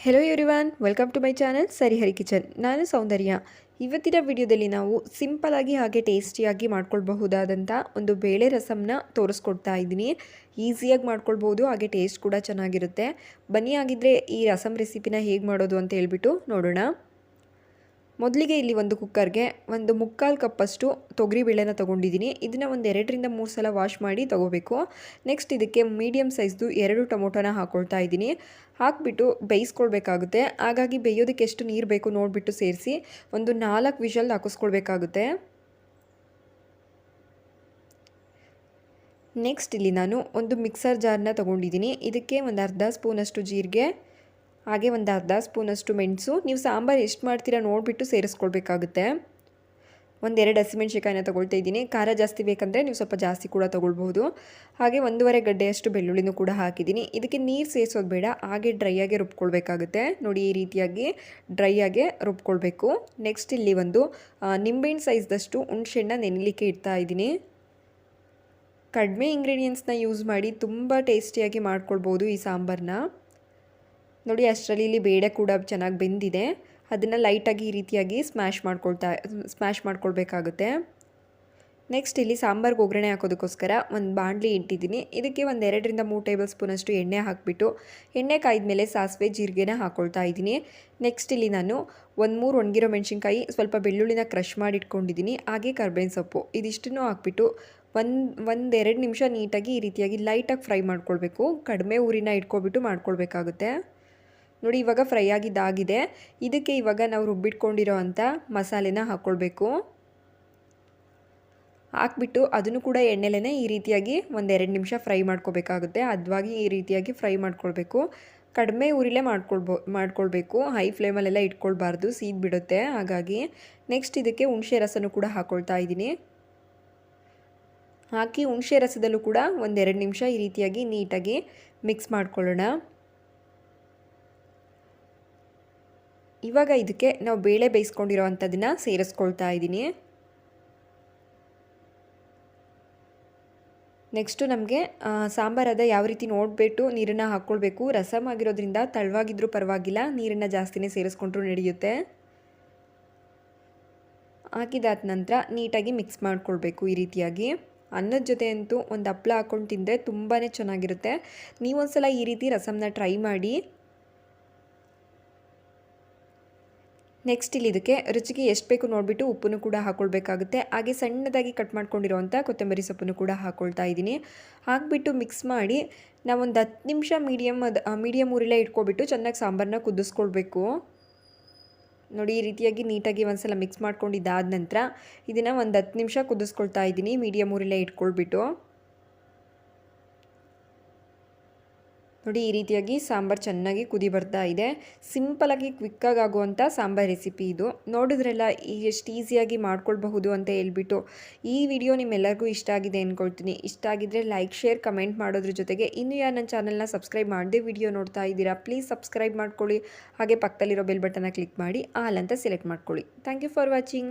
Hello everyone, welcome to my channel Sarihari kitchen. ನಾನು ಸೌಂದರ್ಯ. ಇವತ್ತಿನ ವಿಡಿಯೋದಲ್ಲಿ ನಾವು ಸಿಂಪಲಾಗಿ ಹಾಗೆ ಟೇಸ್ಟಿಯಾಗಿ ಮಾಡ್ಕೊಳ್ಬಹುದಾದಂಥ ಒಂದು ಬೇಳೆ ರಸಮ್ನ ತೋರಿಸ್ಕೊಡ್ತಾ ಇದ್ದೀನಿ. ಈಸಿಯಾಗಿ ಮಾಡ್ಕೊಳ್ಬೋದು, ಹಾಗೆ ಟೇಸ್ಟ್ ಕೂಡ ಚೆನ್ನಾಗಿರುತ್ತೆ. ಬನ್ನಿ ಆಗಿದ್ದರೆ ಈ ರಸಮ್ ರೆಸಿಪಿನ ಹೇಗೆ ಮಾಡೋದು ಅಂತ ಹೇಳ್ಬಿಟ್ಟು ನೋಡೋಣ. ಮೊದಲಿಗೆ ಇಲ್ಲಿ ಒಂದು ಕುಕ್ಕರ್ಗೆ ಒಂದು 3/4 ಕಪ್ಪಷ್ಟು ತೊಗರಿಬೇಳೆನ ತೊಗೊಂಡಿದ್ದೀನಿ. ಇದನ್ನು ಒಂದು 2ರಿಂದ 3 ಸಲ ವಾಶ್ ಮಾಡಿ ತೊಗೋಬೇಕು. ನೆಕ್ಸ್ಟ್ ಇದಕ್ಕೆ ಮೀಡಿಯಮ್ ಸೈಜ್ದು 2 ಟೊಮೊಟೊನ ಹಾಕ್ಕೊಳ್ತಾ ಇದ್ದೀನಿ. ಹಾಕಿಬಿಟ್ಟು ಬೇಯಿಸ್ಕೊಳ್ಬೇಕಾಗುತ್ತೆ. ಹಾಗಾಗಿ ಬೇಯೋದಕ್ಕೆ ಎಷ್ಟು ನೀರು ಬೇಕು ನೋಡಿಬಿಟ್ಟು ಸೇರಿಸಿ ಒಂದು 4 ವಿಷಲ್ ಹಾಕಿಸ್ಕೊಳ್ಬೇಕಾಗುತ್ತೆ. ನೆಕ್ಸ್ಟ್ ಇಲ್ಲಿ ನಾನು ಒಂದು ಮಿಕ್ಸರ್ ಜಾರ್ನ ತೊಗೊಂಡಿದ್ದೀನಿ. ಇದಕ್ಕೆ ಒಂದು ಅರ್ಧ ಸ್ಪೂನಷ್ಟು ಜೀರಿಗೆ, ಹಾಗೆ ಒಂದು ಅರ್ಧ ಸ್ಪೂನಷ್ಟು ಮೆಣಸು, ನೀವು ಸಾಂಬಾರು ಎಷ್ಟು ಮಾಡ್ತೀರಾ ನೋಡಿಬಿಟ್ಟು ಸೇರಿಸ್ಕೊಳ್ಬೇಕಾಗುತ್ತೆ. 1-2 ಹಸಿಮೆಣ್ಸಿಕಾಯಿನ ತೊಗೊಳ್ತಾ ಇದ್ದೀನಿ. ಖಾರ ಜಾಸ್ತಿ ಬೇಕಂದರೆ ನೀವು ಸ್ವಲ್ಪ ಜಾಸ್ತಿ ಕೂಡ ತೊಗೊಳ್ಬಹುದು. ಹಾಗೆ 1.5 ಗಡ್ಡೆಯಷ್ಟು ಬೆಳ್ಳುಳ್ಳಿನೂ ಕೂಡ ಹಾಕಿದ್ದೀನಿ. ಇದಕ್ಕೆ ನೀರು ಸೇರಿಸೋದು ಬೇಡ, ಹಾಗೆ ಡ್ರೈಯಾಗೆ ರುಬ್ಕೊಳ್ಬೇಕಾಗುತ್ತೆ. ನೋಡಿ, ಈ ರೀತಿಯಾಗಿ ಡ್ರೈಯಾಗೆ ರುಬ್ಕೊಳ್ಬೇಕು. ನೆಕ್ಸ್ಟ್ ಇಲ್ಲಿ ಒಂದು ನಿಂಬೆಹಣ್ಣು ಸೈಜ್ದಷ್ಟು ಹುಣಸೆಹಣ್ಣನ್ನ ನೆನೆಲಿಕ್ಕೆ ಇಡ್ತಾ ಇದ್ದೀನಿ. ಕಡಿಮೆ ಇಂಗ್ರೀಡಿಯೆಂಟ್ಸ್ನ ಯೂಸ್ ಮಾಡಿ ತುಂಬ ಟೇಸ್ಟಿಯಾಗಿ ಮಾಡ್ಕೊಳ್ಬೋದು ಈ ಸಾಂಬಾರನ್ನ. ನೋಡಿ, ಅಷ್ಟರಲ್ಲಿ ಇಲ್ಲಿ ಬೇಳೆ ಕೂಡ ಚೆನ್ನಾಗಿ ಬೆಂದಿದೆ. ಅದನ್ನು ಲೈಟಾಗಿ ಈ ರೀತಿಯಾಗಿ ಸ್ಮ್ಯಾಶ್ ಮಾಡ್ಕೊಳ್ಬೇಕಾಗುತ್ತೆ. ನೆಕ್ಸ್ಟ್ ಇಲ್ಲಿ ಸಾಂಬಾರ್ಗೆ ಒಗ್ಗರಣೆ ಹಾಕೋದಕ್ಕೋಸ್ಕರ ಒಂದು ಬಾಣಲಿ ಇಟ್ಟಿದ್ದೀನಿ. ಇದಕ್ಕೆ ಒಂದು 2ರಿಂದ 3 ಟೇಬಲ್ ಸ್ಪೂನಷ್ಟು ಎಣ್ಣೆ ಹಾಕಿಬಿಟ್ಟು ಎಣ್ಣೆ ಕಾಯ್ದಮೇಲೆ ಸಾಸಿವೆ ಜೀರಿಗೆನ ಹಾಕ್ಕೊಳ್ತಾ ಇದ್ದೀನಿ. ನೆಕ್ಸ್ಟ್ ಇಲ್ಲಿ ನಾನು 1-3 ಒಣಗಿರೋ ಮೆಣಸಿನ್ಕಾಯಿ, ಸ್ವಲ್ಪ ಬೆಳ್ಳುಳ್ಳಿನ ಕ್ರಷ್ ಮಾಡಿ ಇಟ್ಕೊಂಡಿದ್ದೀನಿ. ಹಾಗೆ ಕರ್ಬೇವಿನ ಸೊಪ್ಪು ಇದಿಷ್ಟನ್ನು ಹಾಕ್ಬಿಟ್ಟು 1-2 ನಿಮಿಷ ನೀಟಾಗಿ ಈ ರೀತಿಯಾಗಿ ಲೈಟಾಗಿ ಫ್ರೈ ಮಾಡ್ಕೊಳ್ಬೇಕು. ಕಡಿಮೆ ಊರಿನ ಇಟ್ಕೊಬಿಟ್ಟು ಮಾಡ್ಕೊಳ್ಬೇಕಾಗುತ್ತೆ. ನೋಡಿ, ಇವಾಗ ಫ್ರೈ ಆಗಿದ್ದಾಗಿದೆ. ಇದಕ್ಕೆ ಇವಾಗ ನಾವು ರುಬ್ಬಿಟ್ಕೊಂಡಿರೋ ಅಂಥ ಮಸಾಲೆನ ಹಾಕ್ಕೊಳ್ಬೇಕು. ಹಾಕ್ಬಿಟ್ಟು ಅದನ್ನು ಕೂಡ ಎಣ್ಣೆಲೇ ಈ ರೀತಿಯಾಗಿ 1-2 ನಿಮಿಷ ಫ್ರೈ ಮಾಡ್ಕೋಬೇಕಾಗುತ್ತೆ. ಹದವಾಗಿ ಈ ರೀತಿಯಾಗಿ ಫ್ರೈ ಮಾಡ್ಕೊಳ್ಬೇಕು. ಕಡಿಮೆ ಊರಿಲೇ ಮಾಡ್ಕೊಳ್ಬೇಕು. ಹೈ ಫ್ಲೇಮಲ್ಲೆಲ್ಲ ಇಟ್ಕೊಳ್ಬಾರ್ದು, ಸೀದ್ ಬಿಡುತ್ತೆ. ಹಾಗಾಗಿ ನೆಕ್ಸ್ಟ್ ಇದಕ್ಕೆ ಹುಣಸೆ ರಸನೂ ಕೂಡ ಹಾಕ್ಕೊಳ್ತಾ ಇದ್ದೀನಿ. ಹಾಕಿ ಹುಣಸೆ ರಸದಲ್ಲೂ ಕೂಡ 1-2 ನಿಮಿಷ ಈ ರೀತಿಯಾಗಿ ನೀಟಾಗಿ ಮಿಕ್ಸ್ ಮಾಡ್ಕೊಳ್ಳೋಣ. ಇವಾಗ ಇದಕ್ಕೆ ನಾವು ಬೇಳೆ ಬೇಯಿಸ್ಕೊಂಡಿರೋ ಅಂಥದ್ದನ್ನು ಸೇರಿಸ್ಕೊಳ್ತಾ ಇದ್ದೀನಿ. ನೆಕ್ಸ್ಟು ನಮಗೆ ಸಾಂಬಾರದ ಯಾವ ರೀತಿ ನೋಡಿಬಿಟ್ಟು ನೀರನ್ನು ಹಾಕ್ಕೊಳ್ಬೇಕು. ರಸಮ್ ಆಗಿರೋದ್ರಿಂದ ತಳವಾಗಿದ್ರೂ ಪರವಾಗಿಲ್ಲ, ನೀರನ್ನು ಜಾಸ್ತಿನೇ ಸೇರಿಸ್ಕೊಂಡ್ರೂ ನಡೆಯುತ್ತೆ. ಹಾಕಿದಾದ ನಂತರ ನೀಟಾಗಿ ಮಿಕ್ಸ್ ಮಾಡ್ಕೊಳ್ಬೇಕು. ಈ ರೀತಿಯಾಗಿ ಅನ್ನದ ಜೊತೆ ಅಂತೂ ಒಂದು ಹಪ್ಪಳ ಹಾಕ್ಕೊಂಡು ತಿಂದರೆ ತುಂಬಾ ಚೆನ್ನಾಗಿರುತ್ತೆ. ನೀವೊಂದ್ಸಲ ಈ ರೀತಿ ರಸಮ್ನ ಟ್ರೈ ಮಾಡಿ. ನೆಕ್ಸ್ಟ್ ಇಲ್ಲಿ ಇದಕ್ಕೆ ರುಚಿಗೆ ಎಷ್ಟು ಬೇಕು ನೋಡಿಬಿಟ್ಟು ಉಪ್ಪನ್ನು ಕೂಡ ಹಾಕ್ಕೊಳ್ಬೇಕಾಗುತ್ತೆ. ಹಾಗೆ ಸಣ್ಣದಾಗಿ ಕಟ್ ಮಾಡ್ಕೊಂಡಿರೋವಂಥ ಕೊತ್ತಂಬರಿ ಸೊಪ್ಪನ್ನು ಕೂಡ ಹಾಕ್ಕೊಳ್ತಾ ಇದ್ದೀನಿ. ಹಾಕಿಬಿಟ್ಟು ಮಿಕ್ಸ್ ಮಾಡಿ ನಾವೊಂದು 10 ನಿಮಿಷ ಮೀಡಿಯಮ್ ಊರಲ್ಲೇ ಇಟ್ಕೊಬಿಟ್ಟು ಚೆನ್ನಾಗಿ ಸಾಂಬಾರನ್ನ ಕುದಿಸ್ಕೊಳ್ಬೇಕು. ನೋಡಿ, ಈ ರೀತಿಯಾಗಿ ನೀಟಾಗಿ ಒಂದ್ಸಲ ಮಿಕ್ಸ್ ಮಾಡ್ಕೊಂಡಿದ್ದಾದ ನಂತರ ಇದನ್ನು ಒಂದು 10 ನಿಮಿಷ ಕುದಿಸ್ಕೊಳ್ತಾ ಇದ್ದೀನಿ ಮೀಡಿಯಮ್ ಊರಲ್ಲೇ ಇಟ್ಕೊಳ್ಬಿಟ್ಟು. ನೋಡಿ, ಈ ರೀತಿಯಾಗಿ ಸಾಂಬಾರು ಚೆನ್ನಾಗಿ ಕುದಿ ಬರ್ತಾ ಇದೆ. ಸಿಂಪಲಾಗಿ ಕ್ವಿಕ್ಕಾಗಿ ಆಗುವಂಥ ಸಾಂಬಾರು ರೆಸಿಪಿ ಇದು. ನೋಡಿದ್ರೆಲ್ಲ ಎಷ್ಟು ಈಸಿಯಾಗಿ ಮಾಡ್ಕೊಳ್ಬಹುದು ಅಂತ ಹೇಳ್ಬಿಟ್ಟು ಈ ವಿಡಿಯೋ ನಿಮ್ಮೆಲ್ಲರಿಗೂ ಇಷ್ಟ ಆಗಿದೆ ಅಂದ್ಕೊಳ್ತೀನಿ. ಇಷ್ಟ ಆಗಿದ್ದರೆ ಲೈಕ್, ಶೇರ್, ಕಮೆಂಟ್ ಮಾಡೋದ್ರ ಜೊತೆಗೆ ಇನ್ನೂ ಯಾರು ನನ್ನ ಚಾನಲ್ನ ಸಬ್ಸ್ಕ್ರೈಬ್ ಮಾಡದೆ ವಿಡಿಯೋ ನೋಡ್ತಾ ಇದ್ದೀರಾ, ಪ್ಲೀಸ್ ಸಬ್ಸ್ಕ್ರೈಬ್ ಮಾಡ್ಕೊಳ್ಳಿ. ಹಾಗೆ ಪಕ್ಕದಲ್ಲಿರೋ ಬೆಲ್ ಬಟನ್ನ ಕ್ಲಿಕ್ ಮಾಡಿ ಆಲ್ ಅಂತ ಸೆಲೆಕ್ಟ್ ಮಾಡ್ಕೊಳ್ಳಿ. Thank you for watching.